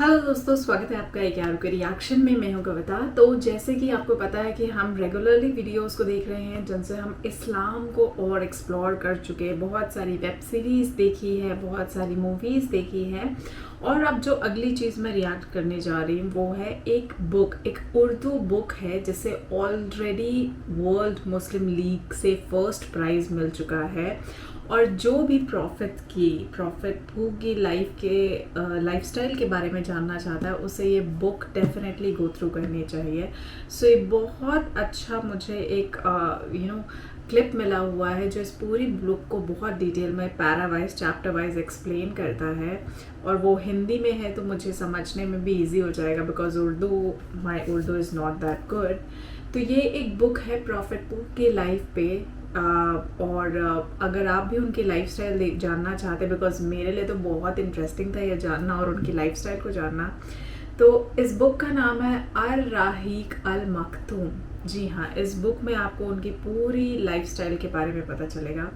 Hello दोस्तों, स्वागत है आपका एक यार के रिएक्शन में। मैं हूं कविता। तो जैसे कि आपको पता है कि हम रेगुलरली वीडियोस को देख रहे हैं जिनसे हम इस्लाम को और एक्सप्लोर कर चुके हैं। बहुत सारी वेब सीरीज़ देखी है, बहुत सारी मूवीज़ देखी है, और अब जो अगली चीज़ मैं रिएक्ट करने जा रही हूँ वो है एक बुक, एक उर्दू बुक है जिसे ऑलरेडी वर्ल्ड मुस्लिम लीग से फर्स्ट प्राइज़ मिल चुका है। और जो भी प्रॉफिट की लाइफस्टाइल के बारे में जानना चाहता है उसे ये बुक डेफिनेटली गो थ्रू करनी चाहिए। सो ये बहुत अच्छा मुझे एक क्लिप मिला हुआ है जो इस पूरी बुक को बहुत डिटेल में para wise chapter wise explain करता है, और वो हिंदी में है तो मुझे समझने में भी इजी हो जाएगा because my Urdu is not that good. तो ये एक बुक है प्रॉफिट की लाइफ पे, और अगर आप भी उनकी लाइफस्टाइल जानना चाहते हैं, बिकॉज मेरे लिए तो बहुत इंटरेस्टिंग था ये जानना और उनकी लाइफस्टाइल को जानना, तो इस बुक का नाम है अर-राहीक अल-मख्तूम। जी हाँ, इस बुक में आपको उनकी पूरी लाइफस्टाइल के बारे में पता चलेगा,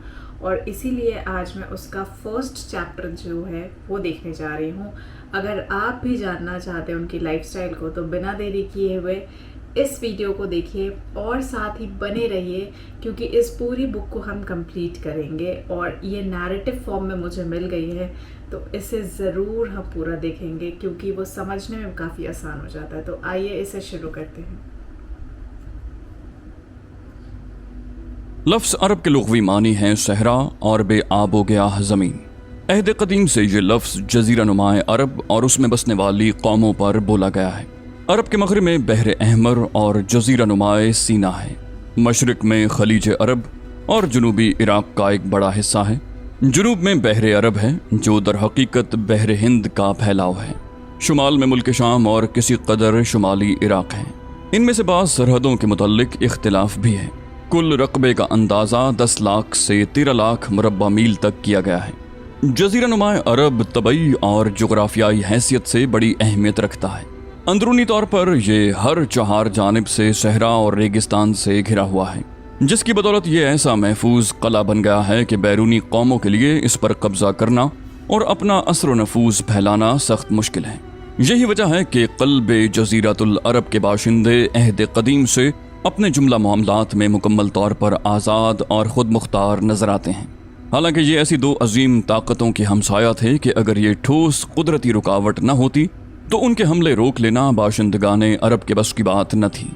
और इसीलिए आज मैं उसका फर्स्ट चैप्टर जो है वो देखने जा रही हूँ। अगर आप भी जानना चाहते हैं उनकी लाइफस्टाइल को तो बिना देरी किए हुए इस वीडियो को देखिए और साथ ही बने रहिए, क्योंकि इस पूरी बुक को हम कंप्लीट करेंगे और ये नैरेटिव फॉर्म में मुझे मिल गई है, तो इसे ज़रूर हम पूरा देखेंगे क्योंकि वो समझने में काफ़ी आसान हो जाता है। तो आइए इसे शुरू करते हैं। लफ्ज़ अरब के लुग़वी मानी हैं सहरा और बेआब हो गया ज़मीन। अहद कदीम से ये लफ्ज़ जज़ीरा नुमाए अरब और उसमें बसने वाली कौमों पर बोला गया है। अरब के मग़रिब में बहर अहमर और जज़ीरा नुमाए सीना है। मशरिक़ में खलीज अरब और जनूबी इराक़ का एक बड़ा हिस्सा है। जनूब में बहर अरब है जो दर हकीकत बहर हिंद का फैलाव है। शुमाल में मुल्क शाम और किसी कदर शुमाली इराक़ है। इनमें से बाज़ सरहदों के मुतल्लिक़ इख्तिलाफ भी है। कुल रकबे का अंदाज़ा 10 लाख से 13 लाख मुरब्बा मील तक किया गया है। जज़ीरा नुमाए अरब तबई और जोग्राफियाई हैसियत से बड़ी अहमियत रखता है। अंदरूनी तौर पर ये हर चार जानिब से सहरा और रेगिस्तान से घिरा हुआ है, जिसकी बदौलत ये ऐसा महफूज कला बन गया है कि बैरूनी कौमों के लिए इस पर कब्जा करना और अपना असर व नफूज फैलाना सख्त मुश्किल है। यही वजह है कि क़ल्ब जज़ीरतुल अरब के बाशिंदे अहद कदीम से अपने जुमला मामलात में मुकम्मल तौर पर आज़ाद और ख़ुद मुख्तार नजर आते हैं। हालांकि ये ऐसी दो अजीम ताकतों के हमसाया थे कि अगर ये ठोस कुदरती रुकावट न होती तो उनके हमले रोक लेना बाशिंदगाने अरब के बस की बात न थी।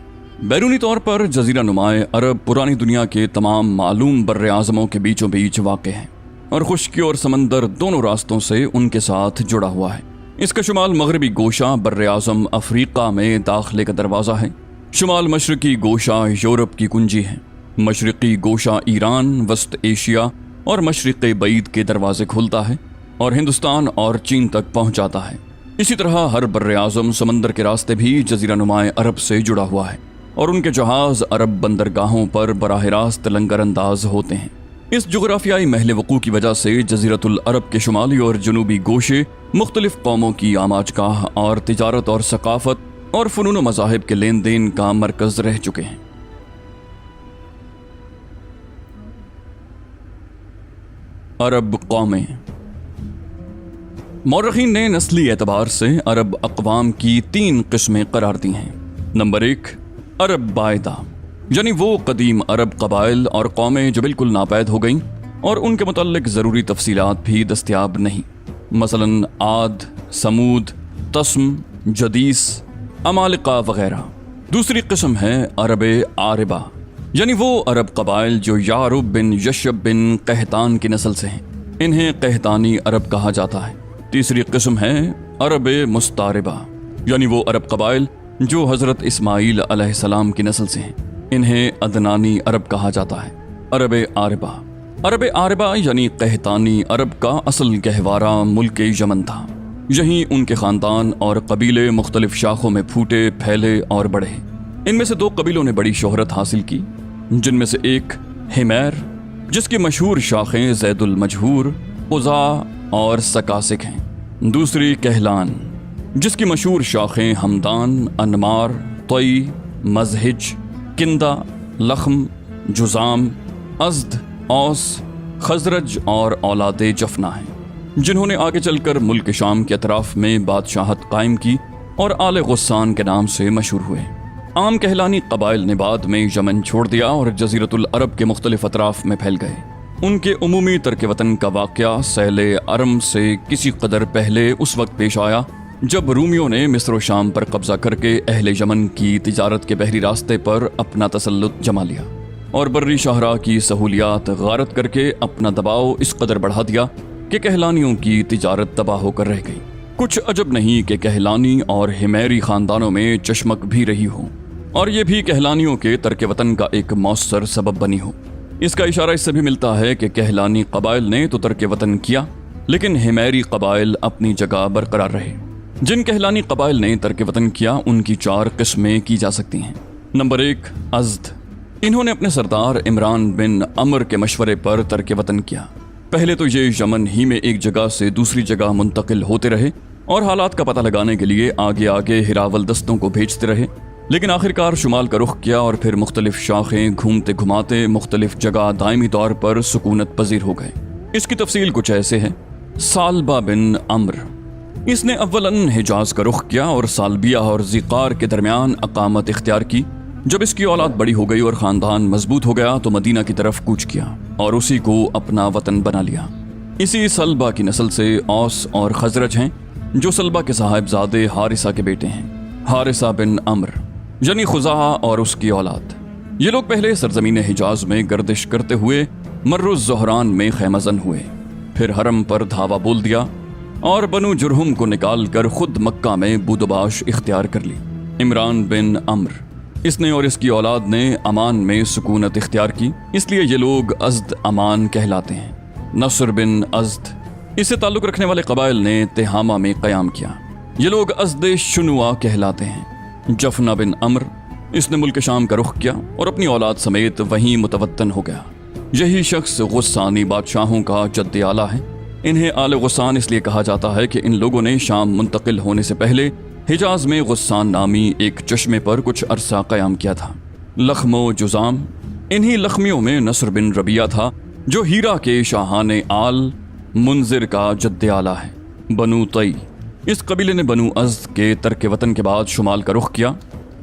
बैरूनी तौर पर जज़ीरा नुमाए अरब पुरानी दुनिया के तमाम मालूम बर्र आज़मों के बीचों बीच वाक़ है और खुश्की और समंदर दोनों रास्तों से उनके साथ जुड़ा हुआ है। इसका शुमाल मगरबी गोशा बर्र आज़म अफ्रीका में दाखिले का दरवाज़ा है। शुमाल मशरक़ी गोशा यूरोप की कुंजी है। मशरक़ी गोशा ईरान, वस्त एशिया और मशरिक़ बईद के दरवाजे खोलता है और हिंदुस्तान और चीन तक पहुँच जाता है। इसी तरह हर बर्र आज़म समंदर के रास्ते भी जज़ीरा नुमाए अरब से जुड़ा हुआ है और उनके जहाज़ अरब बंदरगाहों पर बराह रास्त लंगर अंदाज होते हैं। इस जोग्राफियाई महल वक़ू की वजह से जज़ीरतुल अरब के शुमाली और जनूबी गोशे मुख्तलिफ कौमों की आमाजगाह और तिजारत और सकाफत और फ़नून व मज़ाहिब के लेन देन का मरकज़ रह चुके हैं। अरब कौमें। मौरख़ीन ने नस्ली एतबार से अरब अक़वाम की 3 किस्में करार दी हैं। नंबर 1, अरब बायदा, यानी वो कदीम अरब कबाइल और कौमें जो बिल्कुल नापैद हो गईं और उनके मुतल्लिक़ ज़रूरी तफसीलात भी दस्तयाब नहीं, मसलन आद, समूद, तस्म, जदीस, अमालिका वग़ैरह। दूसरी किस्म है अरब आरिबा, यानी वो अरब कबाइल जो यारुब बिन यशब बिन कहतान की नस्ल से हैं। इन्हें कहतानी अरब कहा जाता है। तीसरी किस्म है अरब मुस्तारिबा, यानी वो अरब कबाइल जो हज़रत इस्माईल अलैहिस्सलाम की नस्ल से हैं। इन्हें अदनानी अरब कहा जाता है। अरब आरिबा। अरब आरिबा यानी कहतानी अरब का असल गहवारा मुल्क यमन था। यहीं उनके ख़ानदान और कबीले मुख्तलिफ शाखों में फूटे, फैले और बढ़े। इनमें से 2 कबीलों ने बड़ी शोहरत हासिल की, जिनमें से एक हिमैर, जिसकी मशहूर शाखें ज़ैदुल मजहूर, क़ुज़ा और सकासिक हैं। दूसरी कहलान, जिसकी मशहूर शाखें हमदान, अनमार, तई, मज़हिज, किंदा, लख्म, जुज़ाम, अज़द, औस, खज़रज और औलादे जफना हैं। जिन्होंने आगे चलकर मुल्क शाम के अतराफ में बादशाहत कायम की और आले गुस्सान के नाम से मशहूर हुए। आम कहलानी कबाइल ने बाद में यमन छोड़ दिया और जजीरतुल अरब के मुख्तलिफ अतराफ में फैल गए। उनके उमूमी तर्क वतन का वाक़या सैले अरम से किसी कदर पहले उस वक्त पेश आया जब रूमियों ने मिस्र व शाम पर कब्जा करके अहले यमन की तिजारत के बहरी रास्ते पर अपना तसल्लुत जमा लिया और बर्री शाहरा की सहूलियात गारत करके अपना दबाव इस कदर बढ़ा दिया कि कहलानियों की तिजारत तबाह होकर रह गई। कुछ अजब नहीं कि कहलानी और हिमैरी खानदानों में चश्मक भी रही हो और ये भी कहलानियों के तर्क वतन का एक मौसर सबब बनी हो। इसका इशारा इससे भी मिलता है कि कहलानी कबाइल ने तो तर्क वतन किया, लेकिन हिमैरी कबाइल अपनी जगह बरकरार रहे। जिन कहलानी कबाइल ने तर्क वतन किया उनकी 4 किस्में की जा सकती हैं। नंबर 1, अज़द। इन्होंने अपने सरदार इमरान बिन अमर के मशवरे पर तर्क वतन किया। पहले तो ये यमन ही में एक जगह से दूसरी जगह मुंतकिल होते रहे और हालात का पता लगाने के लिए आगे आगे हिरावल दस्तों को भेजते रहे, लेकिन आखिरकार शुमाल का रुख किया और फिर मुख्तलिफ शाखें घूमते घुमाते मुख्तलिफ जगह दायमी तौर पर सुकूनत पजीर हो गए। इसकी तफसील कुछ ऐसे है। सालबा बिन अम्र, इसने अव्वलन हिजाज का रुख किया और सालबिया और ज़िकार के दरमियान अकामत इख्तियार की। जब इसकी औलाद बड़ी हो गई और ख़ानदान मजबूत हो गया तो मदीना की तरफ कूच किया और उसी को अपना वतन बना लिया। इसी सलबा की नस्ल से औस और खजरज हैं जो सलबा के साहिबजादे हारिसा के बेटे हैं। हारिसा बिन अम्र यानी खुज़ा और उसकी औलाद। ये लोग पहले सरजमीन हिजाज में गर्दिश करते हुए मर्रुज़ ज़ोहरान में खैमज़न हुए, फिर हरम पर धावा बोल दिया और बनु जुरहुम को निकाल कर खुद मक्का में बुदबाश इख्तियार कर ली। इमरान बिन अम्र, इसने और इसकी औलाद ने अमान में सुकूनत इख्तियार की, इसलिए ये लोग अज़द अमान कहलाते हैं। नसर बिन अज़द, इससे ताल्लुक़ रखने वाले कबाइल ने तिहामा में क़याम किया। ये लोग अज़द शुनुआ कहलाते हैं। जफना बिन अम्र, इसने मुल्क शाम का रुख किया और अपनी औलाद समेत वहीं मुतवत्तन हो गया। यही शख्स गुस्सानी बादशाहों का जद्द आला है। इन्हें आले गुस्सान इसलिए कहा जाता है कि इन लोगों ने शाम मुंतकिल होने से पहले हिजाज में गुस्सान नामी एक चश्मे पर कुछ अरसा क़याम किया था। लखमो जुजाम, इन्हीं लखमियों में नसर बिन रबिया था जो हीरा के शाहाने आल मुंजिर का जद्द आला है। बनु तई, इस कबीले ने बनु अज़द के तर्क वतन के बाद शुमाल का रुख किया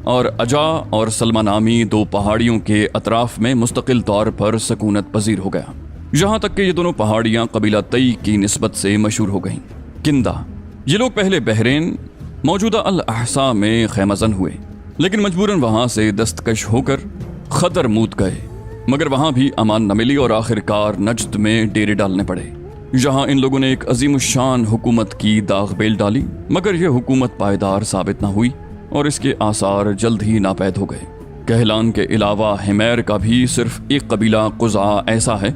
और अजा और सलमा नामी 2 पहाड़ियों के अतराफ में मुस्तकिल तौर पर सकूनत पजीर हो गया, यहाँ तक कि ये दोनों पहाड़ियाँ कबीला तई की निस्बत से मशहूर हो गईं। किंदा, ये लोग पहले बहरेन मौजूदा अल अहसा में खैमज़न हुए, लेकिन मजबूरन वहाँ से दस्तकश होकर खदर मूत गए, मगर वहाँ भी अमान न मिली और आखिरकार नजद में डेरे डालने पड़े। यहाँ इन लोगों ने एक अजीमुशान हुकूमत की दागबेल डाली, मगर यह हुकूमत पायदार साबित न हुई और इसके आसार जल्द ही नापैद हो गए। कहलान के अलावा हिमैर का भी सिर्फ एक कबीला कुज़ा ऐसा है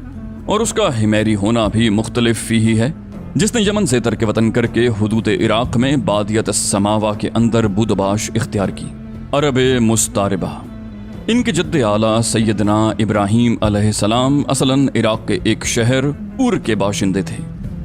और उसका हिमैरी होना भी मुख्तलिफ ही है, जिसने यमन से तर्क वतन करके हुदूद इराक में बादियत समावा के अंदर बुदबाश इख्तियार की। अरब मुस्तारिबा, इनके जद्द आला सैयदना इब्राहीम अलैहिस्सलाम असलन इराक के एक शहर उर के बाशिंदे थे।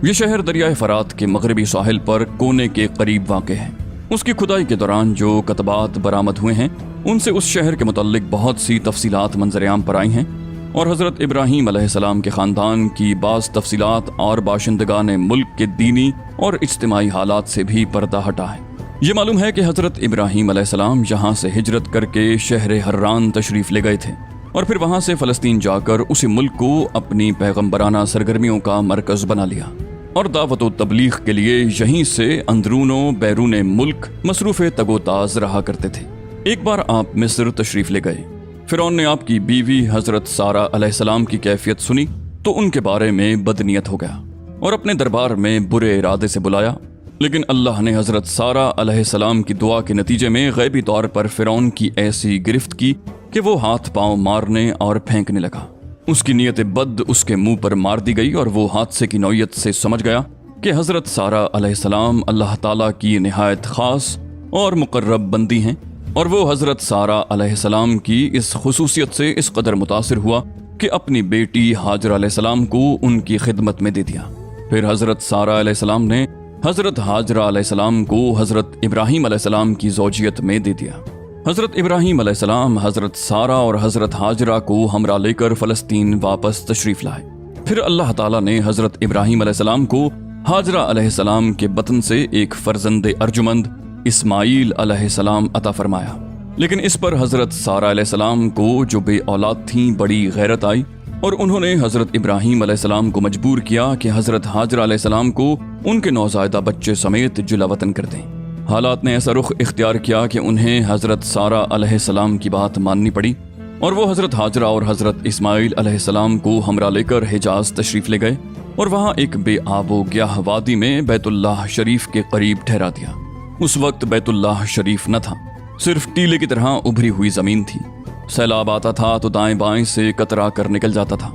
ये शहर दरियाए फरात के मगरबी साहिल पर कोने के करीब वाक़े है। उसकी खुदाई के दौरान जो कतबात बरामद हुए हैं उनसे उस शहर के मुतल्लिक बहुत सी तफसीलात मंजर-ए-आम पर आई हैं और हज़रत इब्राहीम अलैहिस्सलाम के ख़ानदान की बाज़ तफसीलात और बाशिंदगान मुल्क के दीनी और इज्तिमाई हालात से भी पर्दा हटा है। ये मालूम है कि हज़रत इब्राहीम अलैहिस्सलाम यहाँ से हिजरत करके शहर हर्रान तशरीफ़ ले गए थे और फिर वहाँ से फ़लस्तीन जाकर उसी मुल्क को अपनी पैगम्बराना सरगर्मियों का मरकज़ बना लिया और दावत व तबलीग के लिए यहीं से अंदरूनो बैरून मुल्क मसरूफ़ तगोताज़ रहा करते थे। एक बार आप मिस्र तशरीफ़ ले गए। फ़िरौन ने आपकी बीवी हज़रत सारा अलैहिस्सलाम की कैफियत सुनी तो उनके बारे में बदनीयत हो गया और अपने दरबार में बुरे इरादे से बुलाया, लेकिन अल्लाह ने हज़रत सारा अलैहिस्सलाम की दुआ के नतीजे में गैबी तौर पर फ़िरौन की ऐसी गिरफ्त की कि वो हाथ पांव मारने और फेंकने लगा। उसकी नीयत बद उसके मुंह पर मार दी गई और वो हादसे की नौयत से समझ गया कि हज़रत सारा अलैहिस्सलाम अल्लाह ताला की निहायत ख़ास और मुकर्रब बंदी हैं और वो हज़रत सारा अलैहिस्सलाम की इस खुसूसियत से इस कदर मुतासिर हुआ कि अपनी बेटी हाजर अलैहिस्सलाम को उनकी खिदमत में दे दिया। फिर हज़रत सारा अलैहिस्सलाम ने हज़रत हाजरा अलैहिस्सलाम को हज़रत इब्राहीम अलैहिस्सलाम की ज़ौजियत में दे दिया। हज़रत इब्राहीम अलैहिस्सलाम हज़रत सारा और हज़रत हाजरा को हमरा लेकर फ़लस्तीन वापस तशरीफ़ लाए। फिर अल्लाह ताला ने हज़रत इब्राहीम अलैहिस्सलाम को हाजरा अलैहिस्सलाम के बतन से एक फर्जंद अर्जुमंद इस्माइल अलैहिस्सलाम अता फरमाया। लेकिन इस पर हजरत सारा अलैहिस्सलाम को जो बे औलाद थीं बड़ी गैरत आई और उन्होंने हजरत इब्राहीम अलैहिस्सलाम को मजबूर किया कि हजरत हाजरा अलैहिस्सलाम को उनके नौज़ायदा बच्चे समेत जुला वतन कर दें। हालात ने ऐसा रुख इख्तियार किया कि उन्हें हजरत सारा अलैहिस्सलाम की बात माननी पड़ी और वो हजरत हाजरा और हजरत इस्माइल अलैहिस्सलाम को हमरा लेकर हिजाज तशरीफ ले गए और वहाँ एक बेआबो ग्याह वादी में बैतुल्लाह शरीफ के करीब ठहरा दिया। उस वक्त बैतुल्लाह शरीफ न था, सिर्फ टीले की तरह उभरी हुई जमीन थी। सैलाब आता था तो दाएं बाएं से कतरा कर निकल जाता था।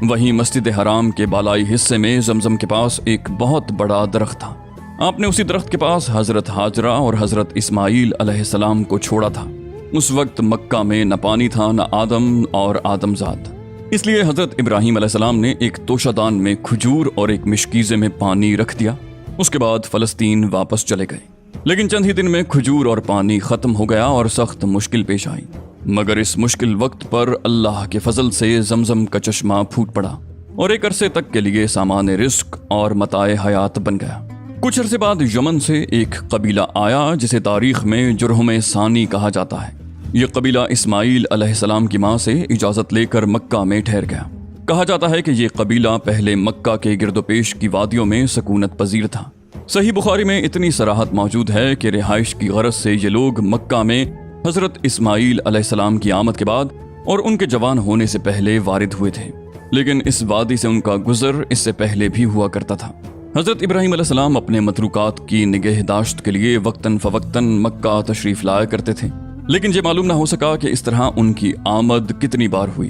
वहीं मस्जिद हराम के बालाई हिस्से में जमजम के पास एक बहुत बड़ा दरख्त था। आपने उसी दरख्त के पास हजरत हाजरा और हजरत इस्माइल अलैहिस्सलाम को छोड़ा था। उस वक्त मक्का में न पानी था न आदम और आदमजाद, इसलिए हजरत इब्राहीम अलैहिस्सलाम ने एक तोशादान में खजूर और एक मिशकीज़े में पानी रख दिया। उसके बाद फलस्तीन वापस चले गए। लेकिन चंद ही दिन में खजूर और पानी खत्म हो गया और सख्त मुश्किल पेश आई। मगर इस मुश्किल वक्त पर अल्लाह के फजल से जमजम का चश्मा फूट पड़ा और एक अरसे तक के लिए सामान रिस्क और मताए हयात बन गया। कुछ अरसे बाद यमन से एक कबीला आया जिसे तारीख में जुरहुम सानी कहा जाता है। यह कबीला इस्माइल अलैहिस्सलाम की माँ से इजाज़त लेकर मक्का में ठहर गया। कहा जाता है कि यह कबीला पहले मक्का के गिरदोपेश की वादियों में सकूनत पजीर था। सही बुखारी में इतनी सराहत मौजूद है कि रिहाइश की गरज से ये लोग मक्का में हजरत इस्माइल अलैहिस्सलाम की आमद के बाद और उनके जवान होने से पहले वारिद हुए थे। लेकिन इस वादी से उनका गुजर इससे पहले भी हुआ करता था। हजरत इब्राहीम अलैहिस्सलाम अपने मतरूकात की निगहदाश्त के लिए वक्तन फवक्तन मक्का तशरीफ लाया करते थे, लेकिन ये मालूम ना हो सका कि इस तरह उनकी आमद कितनी बार हुई।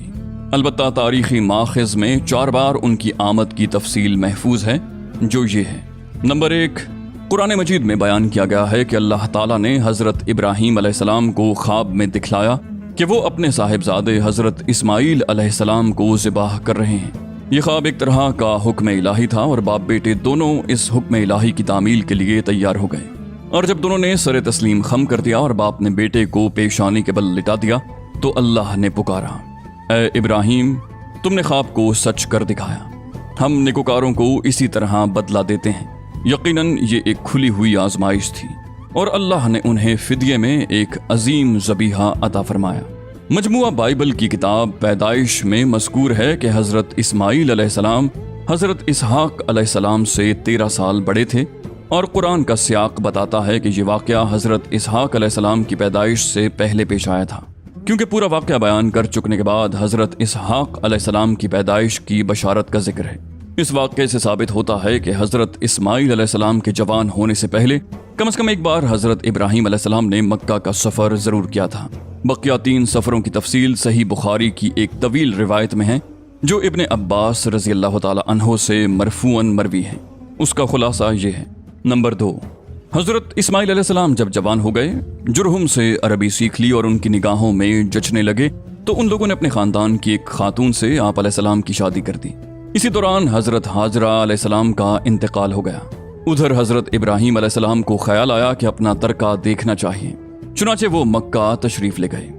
अलबत्ता तारीखी माखज़ में 4 बार उनकी आमद की तफसील महफूज है, जो ये है। नंबर 1, कुरान मजीद में बयान किया गया है कि अल्लाह ताला ने हजरत इब्राहीम अलैहिस्सलाम को ख्वाब में दिखलाया कि वो अपने साहिबजादे हजरत इस्माइल अलैहिस्सलाम को ज़िबाह कर रहे हैं। ये ख्वाब एक तरह का हुक्म इलाही था और बाप बेटे दोनों इस हुक्म इलाही की तामील के लिए तैयार हो गए। और जब दोनों ने सर तस्लीम खम कर दिया और बाप ने बेटे को पेशानी के बल लिटा दिया तो अल्लाह ने पुकारा, ए इब्राहीम, तुमने ख्वाब को सच कर दिखाया। हम नेकोकारों को इसी तरह बदला देते हैं। यकीनन ये एक खुली हुई आजमाइश थी और अल्लाह ने उन्हें फिदिये में एक अजीम ज़बीहा अता फरमाया। मजमुआ बाइबल की किताब पैदाइश में मज़कूर है कि हज़रत इस्माइल अलैहिस्सलाम हज़रत इसहाक अलैहिस्सलाम से 13 साल बड़े थे और कुरान का सियाक बताता है कि ये वाक़या हज़रत इसहाक अलैहिस्सलाम की पैदाइश से पहले पेश आया था, क्योंकि पूरा वाक़या बयान कर चुकने के बाद हज़रत इसहाक अलैहिस्सलाम की पैदाइश की बशारत का जिक्र है। इस वाक़े से साबित होता है कि हज़रत इस्माइल अलैहिस्सलाम के जवान होने से पहले कम से कम एक बार हज़रत इब्राहीम अलैहिस्सलाम ने मक्का का सफ़र ज़रूर किया था। बकिया 3 सफ़रों की तफसील सही बुखारी की एक तवील रिवायत में है, जो इब्ने अब्बास रज़ी अल्लाह ताला अन्हो से मरफूअन मरवी है। उसका खुलासा ये है। नंबर 2, हज़रत इस्माइल अलैहिस्सलाम जब जवान हो गए, जुरहुम से अरबी सीख ली और उनकी निगाहों में जचने लगे तो उन लोगों ने अपने ख़ानदान की एक खातून से आप अलैहिस्सलाम की शादी कर दी। इसी दौरान हज़रत हाजरा अलैहिस्सलाम का इंतकाल हो गया। उधर हज़रत इब्राहीम अलैहिस्सलाम को ख्याल आया कि अपना तरका देखना चाहिए, चुनाचे वो मक्का तशरीफ ले गए।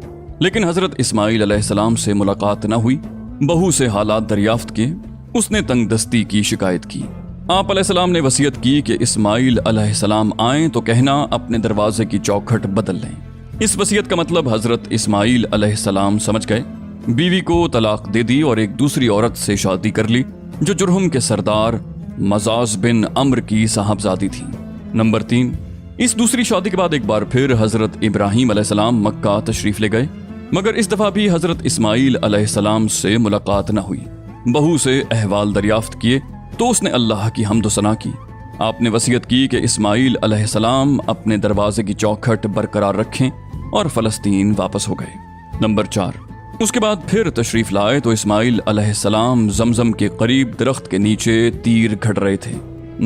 लेकिन हज़रत इस्माइल अलैहिस्सलाम से मुलाकात न हुई। बहू से हालात दरियाफ्त किए, उसने तंगदस्ती की शिकायत की। आप अलैहिस्सलाम ने वसीयत की कि इस्माइल अलैहिस्सलाम आएं तो कहना अपने दरवाजे की चौखट बदल लें। इस वसीयत का मतलब हज़रत इस्माइल अलैहिस्सलाम समझ गए। बीवी को तलाक दे दी और एक दूसरी औरत से शादी कर ली, जो जुरहुम के सरदार मजाज बिन अम्र की साहबजादी थी। नंबर 3, इस दूसरी शादी के बाद एक बार फिर हज़रत इब्राहीम अलैहिस्सलाम मक्का तशरीफ ले गए, मगर इस दफ़ा भी हज़रत इस्माइल अलैहिस्सलाम से मुलाकात न हुई। बहू से अहवाल दरियाफ्त किए तो उसने अल्लाह की हम्द सना की। आपने वसीयत की कि इस्माइल अलैहिस्सलाम अपने दरवाजे की चौखट बरकरार रखें और फ़लस्तीन वापस हो गए। नंबर 4, उसके बाद फिर तशरीफ लाए तो इस्माइल अलैहिस्सलाम जमजम के करीब दरख्त के नीचे तीर घड़ रहे थे।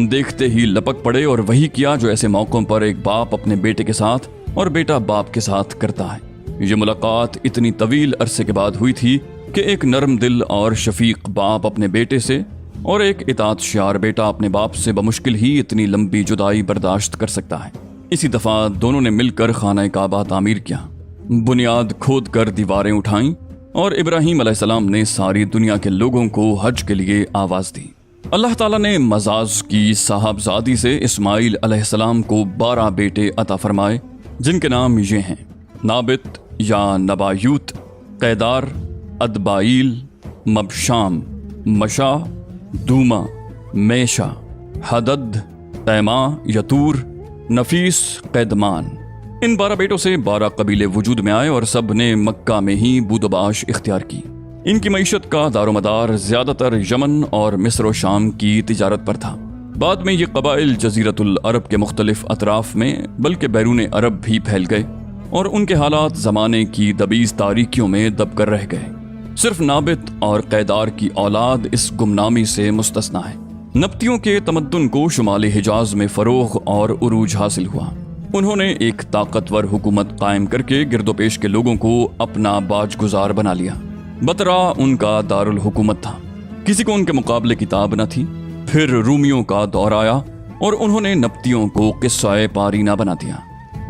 देखते ही लपक पड़े और वही किया जो ऐसे मौक़ों पर एक बाप अपने बेटे के साथ और बेटा बाप के साथ करता है। ये मुलाकात इतनी तवील अरसे के बाद हुई थी कि एक नरम दिल और शफीक बाप अपने बेटे से और एक इताअतशार बेटा अपने बाप से बमुश्किल ही इतनी लंबी जुदाई बर्दाश्त कर सकता है। इसी दफ़ा दोनों ने मिलकर खाना काबा तामीर किया, बुनियाद खोद कर दीवारें उठाईं और इब्राहीम अलैहिस्सलाम ने सारी दुनिया के लोगों को हज के लिए आवाज़ दी। اللہ تعالیٰ نے مزاج کی صاحبزادی سے اسماعیل علیہ السلام کو 12 بیٹے عطا فرمائے، جن کے نام یہ ہیں: نابت یا نبایوت، قیدار، ادبائیل، مبشام، مشا، دوما، میشا، حدد، تیما، یتور، نفیس، قیدمان۔ ان 12 بیٹوں سے 12 قبیلے وجود میں آئے اور سب نے مکہ میں ہی بود و باش اختیار کی۔ ان کی معیشت کا دار و مدار زیادہ تر یمن اور مصر و شام کی تجارت پر تھا۔ بعد میں یہ قبائل جزیرت العرب کے مختلف اطراف میں بلکہ بیرون عرب بھی پھیل گئے اور ان کے حالات زمانے کی دبیز تاریکیوں میں دب کر رہ گئے۔ صرف نابت اور قیدار کی اولاد اس گمنامی سے مستثنیٰ ہے۔ نبتیوں کے تمدن کو شمالی حجاز میں فروغ اور عروج حاصل ہوا۔ انہوں نے ایک طاقتور حکومت قائم کر کے گرد و پیش کے لوگوں کو اپنا باج گزار بنا لیا۔ بطرا ان کا دارالحکومت تھا، کسی کو ان کے مقابلے کتاب نہ تھی۔ پھر رومیوں کا دور آیا اور انہوں نے نبتیوں کو قصہ پارینہ بنا دیا۔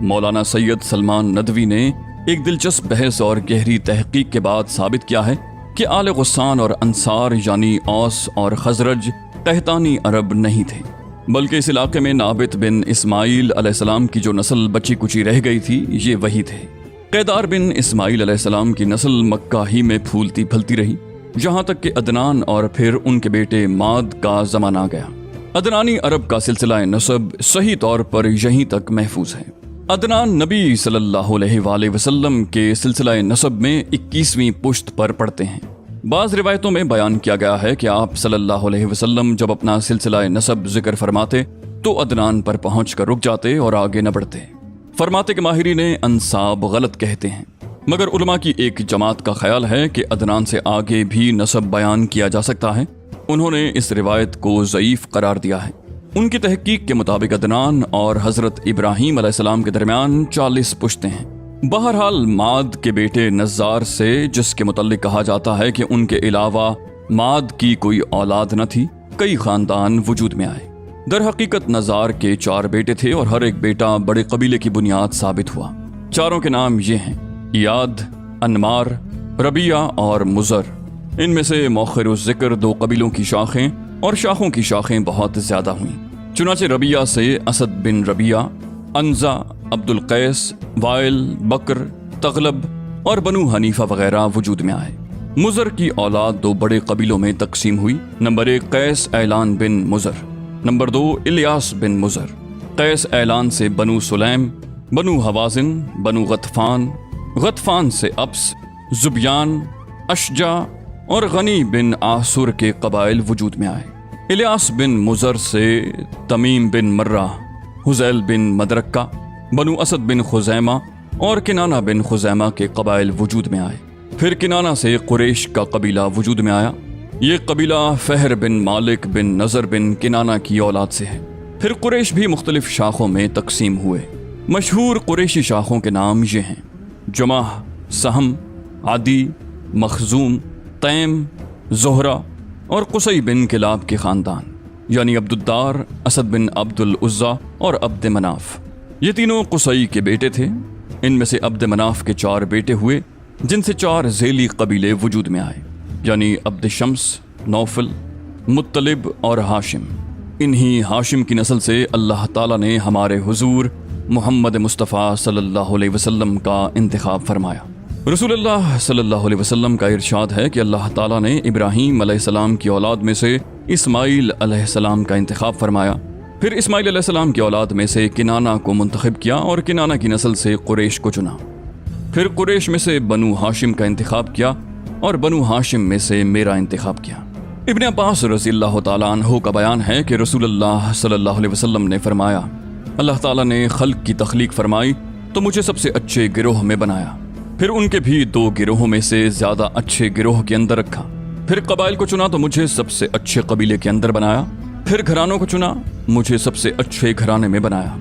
مولانا سید سلمان ندوی نے ایک دلچسپ بحث اور گہری تحقیق کے بعد ثابت کیا ہے کہ آل غسان اور انصار یعنی اوس اور خزرج قحطانی عرب نہیں تھے، بلکہ اس علاقے میں نابت بن اسماعیل علیہ السلام کی جو نسل بچی کچی رہ گئی تھی یہ وہی تھے۔ قیدار بن اسماعیل علیہ السلام کی نسل مکہ ہی میں پھولتی پھلتی رہی، جہاں تک کہ عدنان اور پھر ان کے بیٹے ماد کا زمانہ آ گیا۔ عدنانی عرب کا سلسلہ نسب صحیح طور پر یہیں تک محفوظ ہے۔ عدنان نبی صلی اللہ علیہ وآلہ وسلم کے سلسلہ نسب میں 21ویں پشت پر پڑتے ہیں۔ بعض روایتوں میں بیان کیا گیا ہے کہ آپ صلی اللہ علیہ وسلم جب اپنا سلسلہ نسب ذکر فرماتے تو عدنان پر پہنچ کر رک جاتے اور آگے نہ بڑھتے۔ فرماتے کہ ماہرین انساب غلط کہتے ہیں، مگر علماء کی ایک جماعت کا خیال ہے کہ عدنان سے آگے بھی نسب بیان کیا جا سکتا ہے۔ انہوں نے اس روایت کو ضعیف قرار دیا ہے۔ ان کی تحقیق کے مطابق عدنان اور حضرت ابراہیم علیہ السلام کے درمیان 40 پشتیں ہیں۔ بہرحال ماد کے بیٹے نزار سے، جس کے متعلق کہا جاتا ہے کہ ان کے علاوہ ماد کی کوئی اولاد نہ تھی، کئی خاندان وجود میں آئے۔ در حقیقت نزار کے 4 بیٹے تھے اور ہر ایک بیٹا بڑے قبیلے کی بنیاد ثابت ہوا۔ چاروں کے نام یہ ہیں: ایاد، انمار، ربیہ اور مزر۔ ان میں سے مؤخر الذکر 2 قبیلوں کی شاخیں اور شاخوں کی شاخیں بہت زیادہ ہوئیں۔ چنانچہ ربیہ سے اسد بن ربیہ، انزا، عبد القیس، وائل، بکر، تغلب اور بنو حنیفہ وغیرہ وجود میں آئے۔ مزر کی اولاد 2 بڑے قبیلوں میں تقسیم ہوئی۔ نمبر 1 قیس اعلان بن مزر، نمبر 2 الیاس بن مزر۔ قیس اعلان سے بنو سلیم، بنو حوازن، بنو غطفان، غطفان سے ابس، زبیان، اشجع اور غنی بن آسر کے قبائل وجود میں آئے۔ الیاس بن مزر سے تمیم بن مرہ، حزیل بن مدرکہ، بنو اسد بن خزیمہ اور کنانہ بن خزیمہ کے قبائل وجود میں آئے۔ پھر کنانہ سے قریش کا قبیلہ وجود میں آیا۔ یہ قبیلہ فہر بن مالک بن نظر بن کنانہ کی اولاد سے ہے۔ پھر قریش بھی مختلف شاخوں میں تقسیم ہوئے۔ مشہور قریشی شاخوں کے نام یہ ہیں: جمح، سہم، عدی، مخزوم، تیم، زہرہ اور قصی بن کلاب کے خاندان، یعنی عبد الدار، اسد بن عبد العزا اور عبد مناف۔ یہ تینوں قصی کے بیٹے تھے۔ ان میں سے عبد مناف کے 4 بیٹے ہوئے، جن سے 4 ذیلی قبیلے وجود میں آئے، یعنی عبد شمس، نوفل، مطلب اور ہاشم۔ انہی ہاشم کی نسل سے اللہ تعالیٰ نے ہمارے حضور محمد مصطفیٰ صلی اللہ علیہ وسلم کا انتخاب فرمایا۔ رسول اللہ صلی اللہ علیہ وسلم کا ارشاد ہے کہ اللہ تعالیٰ نے ابراہیم علیہ السلام کی اولاد میں سے اسماعیل علیہ السلام کا انتخاب فرمایا، پھر اسماعیل علیہ السلام کی اولاد میں سے کنانہ کو منتخب کیا اور کنانہ کی نسل سے قریش کو چنا، پھر قریش میں سے بنو ہاشم کا انتخاب کیا اور بنو ہاشم میں سے میرا انتخاب کیا۔ ابن عباس رضی اللہ تعالیٰ عنہ کا بیان ہے کہ رسول اللہ صلی اللہ علیہ وسلم نے فرمایا، اللہ تعالیٰ نے خلق کی تخلیق فرمائی تو مجھے سب سے اچھے گروہ میں بنایا، پھر ان کے بھی 2 گروہوں میں سے زیادہ اچھے گروہ کے اندر رکھا، پھر قبائل کو چنا تو مجھے سب سے اچھے قبیلے کے اندر بنایا، پھر گھرانوں کو چنا، مجھے سب سے اچھے گھرانے میں بنایا،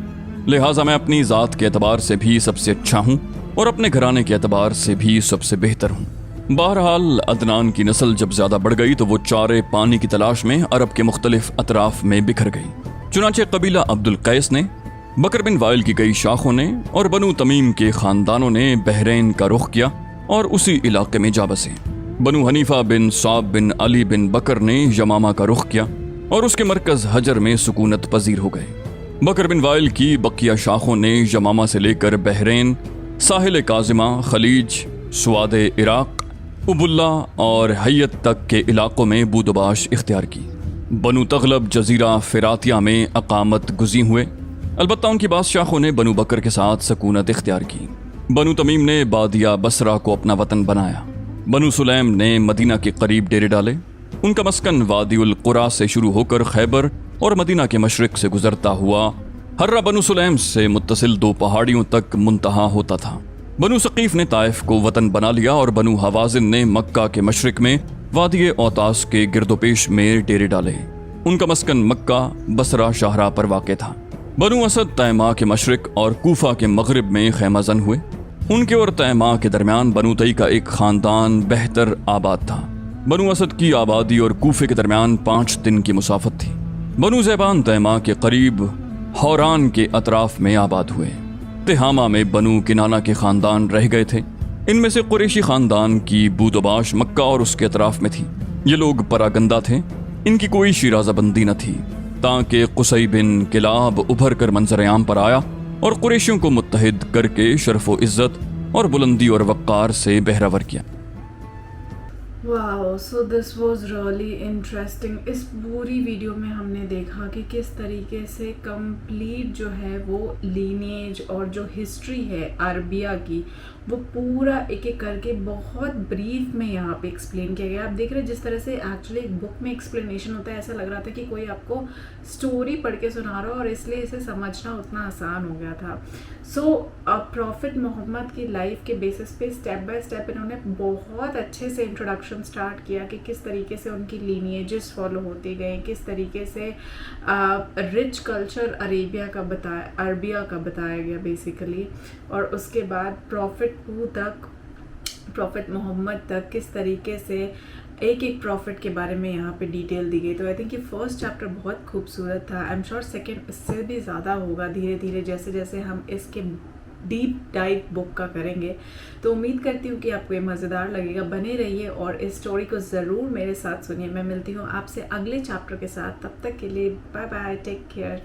لہٰذا میں اپنی ذات کے اعتبار سے بھی سب سے اچھا ہوں اور اپنے گھرانے کے اعتبار سے بھی سب سے بہتر ہوں۔ بہرحال عدنان کی نسل جب زیادہ بڑھ گئی تو وہ چارے پانی کی تلاش میں عرب کے مختلف اطراف میں بکھر گئی۔ چنانچہ قبیلہ عبد القیس نے، بکر بن وائل کی کئی شاخوں نے اور بنو تمیم کے خاندانوں نے بحرین کا رخ کیا اور اسی علاقے میں جا بسے۔ بنو حنیفہ بن صعب بن علی بن بکر نے یمامہ کا رخ کیا، اور اس کے مرکز حجر میں سکونت پذیر ہو گئے۔ بکر بن وائل کی بقیہ شاخوں نے یمامہ سے لے کر بحرین، ساحل کاظمہ، خلیج، سواد عراق، ابلا اور حیت تک کے علاقوں میں بود و باش اختیار کی۔ بنو تغلب جزیرہ فراتیہ میں اقامت گزین ہوئے، البتہ ان کی بعض شاخوں نے بنو بکر کے ساتھ سکونت اختیار کی۔ بنو تمیم نے بادیہ بصرہ کو اپنا وطن بنایا۔ بنو سلیم نے مدینہ کے قریب ڈیرے ڈالے۔ ان کا مسکن وادی القرا سے شروع ہو کر خیبر اور مدینہ کے مشرق سے گزرتا ہوا ہرہ بنو سلیم سے متصل 2 پہاڑیوں تک منتہا ہوتا تھا۔ بنو ثقیف نے طائف کو وطن بنا لیا اور بنو حوازن نے مکہ کے مشرق میں وادی اوتاس کے گرد و پیش میں ڈیرے ڈالے۔ ان کا مسکن مکہ، بصرہ، شاہراہ پر واقع تھا۔ بنو اسد تیماء کے مشرق اور کوفہ کے مغرب میں خیمہ زن ہوئے۔ ان کے اور تیماء کے درمیان بنو تئی کا ایک خاندان بہتر آباد تھا۔ بنو اسد کی آبادی اور کوفے کے درمیان 5 دن کی مسافت تھی۔ بنو زیبان تیماء کے قریب حوران کے اطراف میں آباد ہوئے۔ تہامہ میں بنو کنانہ کے خاندان رہ گئے تھے۔ ان میں سے قریشی خاندان کی بود و باش مکہ اور اس کے اطراف میں تھی۔ یہ لوگ پراگندہ تھے، ان کی کوئی شیرازہ بندی نہ تھی، تاکہ قصی بن کلاب ابھر کر منظر عام پر آیا اور قریشیوں کو متحد کر کے شرف و عزت اور بلندی اور وقار سے بہرور کیا۔ واو، سو دس واز ریئلی انٹرسٹنگ۔ اس پوری ویڈیو میں ہم نے دیکھا کہ کس طریقے سے کمپلیٹ جو ہے وہ لینیج اور جو ہسٹری ہے عربیہ کی وہ پورا ایک ایک کر کے بہت بریف میں یہاں پہ ایکسپلین کیا گیا۔ آپ دیکھ رہے ہیں جس طرح سے ایکچولی ایک بک میں ایکسپلینیشن ہوتا ہے، ایسا لگ رہا تھا کہ کوئی آپ کو اسٹوری پڑھ کے سنا رہا اور اس لیے اسے سمجھنا اتنا آسان ہو گیا تھا۔ سو پروفٹ محمد کی لائف کے بیسس پہ اسٹیپ بائی اسٹیپ انہوں نے بہت اچھے سے انٹروڈکشن سٹارٹ کیا کہ کس طریقے سے ان کی لینیجز فالو ہوتے گئے، کس طریقے سے رچ کلچر عربیہ کا بتایا گیا بیسیکلی، اور اس کے بعد پروفٹ محمد تک کس طریقے سے ایک ایک پروفٹ کے بارے میں یہاں پہ ڈیٹیل دی گئی۔ تو آئی تھنک یہ فرسٹ چیپٹر بہت خوبصورت تھا۔ آئی ایم شیور سیکنڈ اس سے بھی زیادہ ہوگا دھیرے دھیرے جیسے جیسے ہم اس کے ڈیپ ڈائیو بک کا کریں گے۔ تو امید کرتی ہوں کہ آپ کو یہ مزیدار لگے گا۔ بنے رہیے اور اس اسٹوری کو ضرور میرے ساتھ سنیے۔ میں ملتی ہوں آپ سے اگلے چیپٹر کے ساتھ، تب تک کے لیے بائے بائے، ٹیک کیئر۔